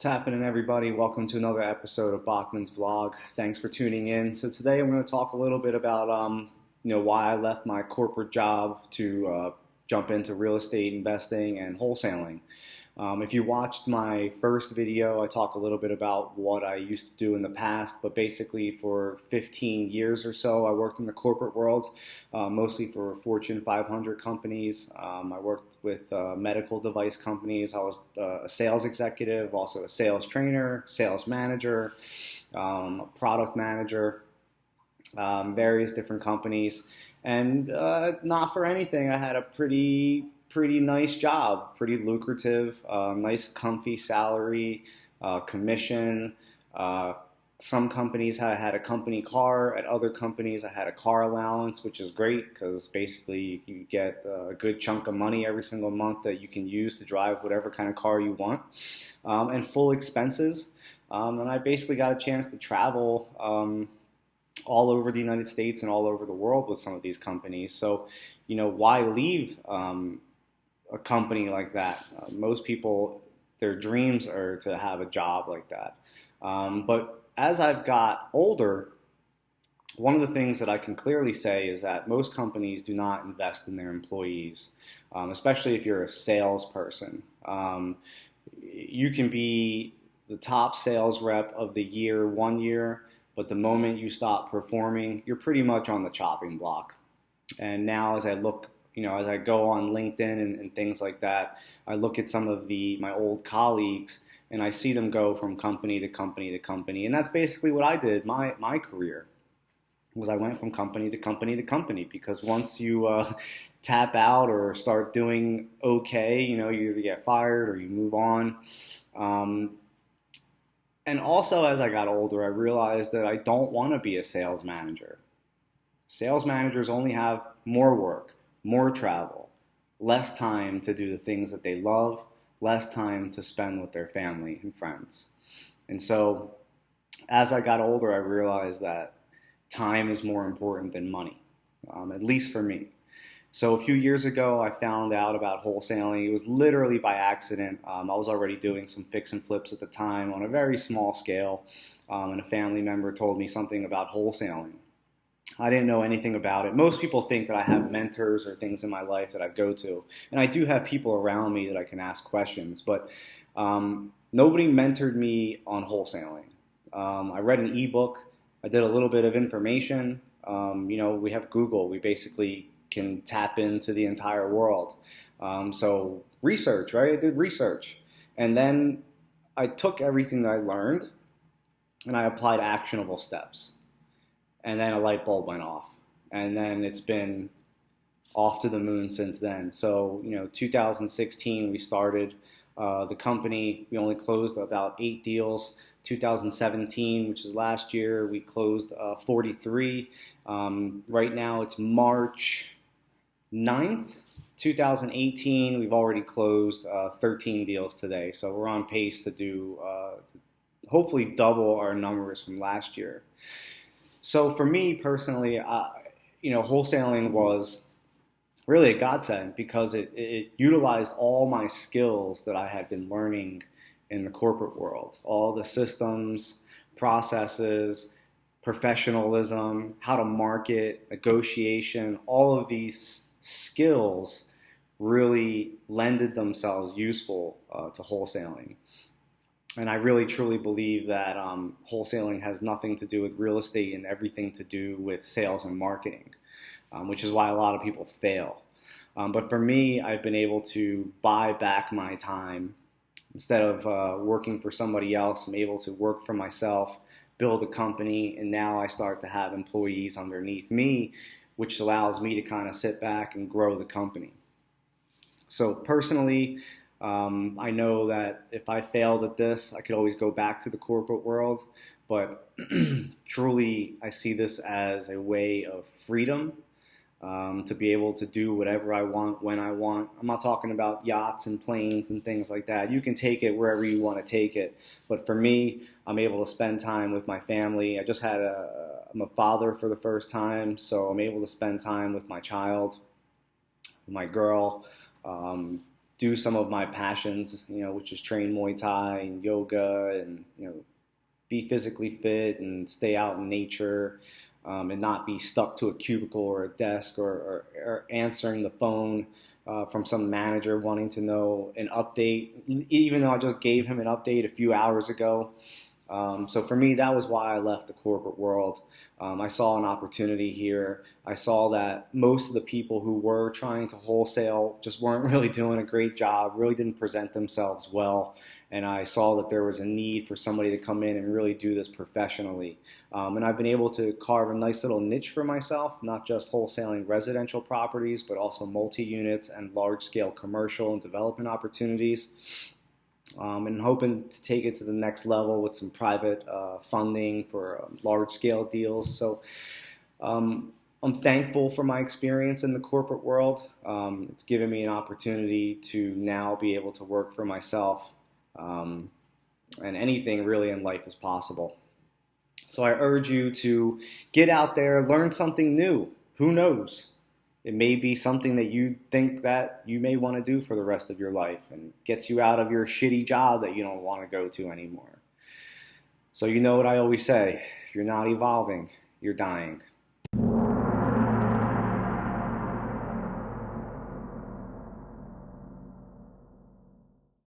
What's happening, everybody? Welcome to another episode of Bokman's vlog. Thanks for tuning in. So today I'm going to talk a little bit about, why I left my corporate job to jump into real estate investing and wholesaling. If you watched my first video, I talk a little bit about what I used to do in the past, but basically for 15 years or so, I worked in the corporate world, mostly for Fortune 500 companies. I worked with medical device companies. I was a sales executive, also a sales trainer, sales manager, product manager, various different companies. And not for anything, I had a pretty nice job, pretty lucrative, nice comfy salary, commission. Some companies I had a company car. At other companies I had a car allowance, which is great because basically you get a good chunk of money every single month that you can use to drive whatever kind of car you want, and full expenses. And I basically got a chance to travel all over the United States and all over the world with some of these companies. So, why leave a company like that? Most people, their dreams are to have a job like that. But as I've got older, one of the things that I can clearly say is that most companies do not invest in their employees, especially if you're a salesperson. You can be the top sales rep of the year one year, but the moment you stop performing, you're pretty much on the chopping block. And now as I look, as I go on LinkedIn and things like that, I look at some of my old colleagues and I see them go from company to company to company. And that's basically what I did my career, was I went from company to company to company, because once you tap out or start doing okay, you either get fired or you move on. And also, as I got older, I realized that I don't want to be a sales manager. Sales managers only have more work, more travel, less time to do the things that they love, less time to spend with their family and friends. And so, as I got older, I realized that time is more important than money, at least for me. So a few years ago, I found out about wholesaling. It was literally by accident. I was already doing some fix and flips at the time on a very small scale, and a family member told me something about wholesaling. I didn't know anything about it. Most people think that I have mentors or things in my life that I go to, and I do have people around me that I can ask questions, but nobody mentored me on wholesaling. I read an ebook. I did a little bit of information. We have Google. We basically can tap into the entire world. So research, right? I did research. And then I took everything that I learned and I applied actionable steps. And then a light bulb went off. And then it's been off to the moon since then. So, 2016, we started the company. We only closed about 8 deals. 2017, which is last year, we closed 43. Right now it's March 9th, 2018. We've already closed 13 deals today. So we're on pace to do hopefully double our numbers from last year. So for me personally, wholesaling was really a godsend because it utilized all my skills that I had been learning in the corporate world, all the systems, processes, professionalism, how to market, negotiation, all of these skills really lended themselves useful to wholesaling. And I really truly believe that wholesaling has nothing to do with real estate and everything to do with sales and marketing, which is why a lot of people fail. But for me, I've been able to buy back my time. Instead of working for somebody else, I'm able to work for myself, build a company, and now I start to have employees underneath me, which allows me to kind of sit back and grow the company. So personally, I know that if I failed at this, I could always go back to the corporate world, but truly I see this as a way of freedom, to be able to do whatever I want when I want. I'm not talking about yachts and planes and things like that. You can take it wherever you want to take it. But for me, I'm able to spend time with my family. I'm a father for the first time, so I'm able to spend time with my child, my girl, do some of my passions, which is train Muay Thai and yoga and, be physically fit and stay out in nature, and not be stuck to a cubicle or a desk or answering the phone from some manager wanting to know an update, even though I just gave him an update a few hours ago. So for me, that was why I left the corporate world. I saw an opportunity here. I saw that most of the people who were trying to wholesale just weren't really doing a great job, really didn't present themselves well. And I saw that there was a need for somebody to come in and really do this professionally. And I've been able to carve a nice little niche for myself, not just wholesaling residential properties, but also multi-units and large-scale commercial and development opportunities. And hoping to take it to the next level with some private funding for large-scale deals. So I'm thankful for my experience in the corporate world. It's given me an opportunity to now be able to work for myself, and anything really in life is possible. So I urge you to get out there, learn something new. Who knows? It may be something that you think that you may want to do for the rest of your life and gets you out of your shitty job that you don't want to go to anymore. So you know what I always say, if you're not evolving, you're dying.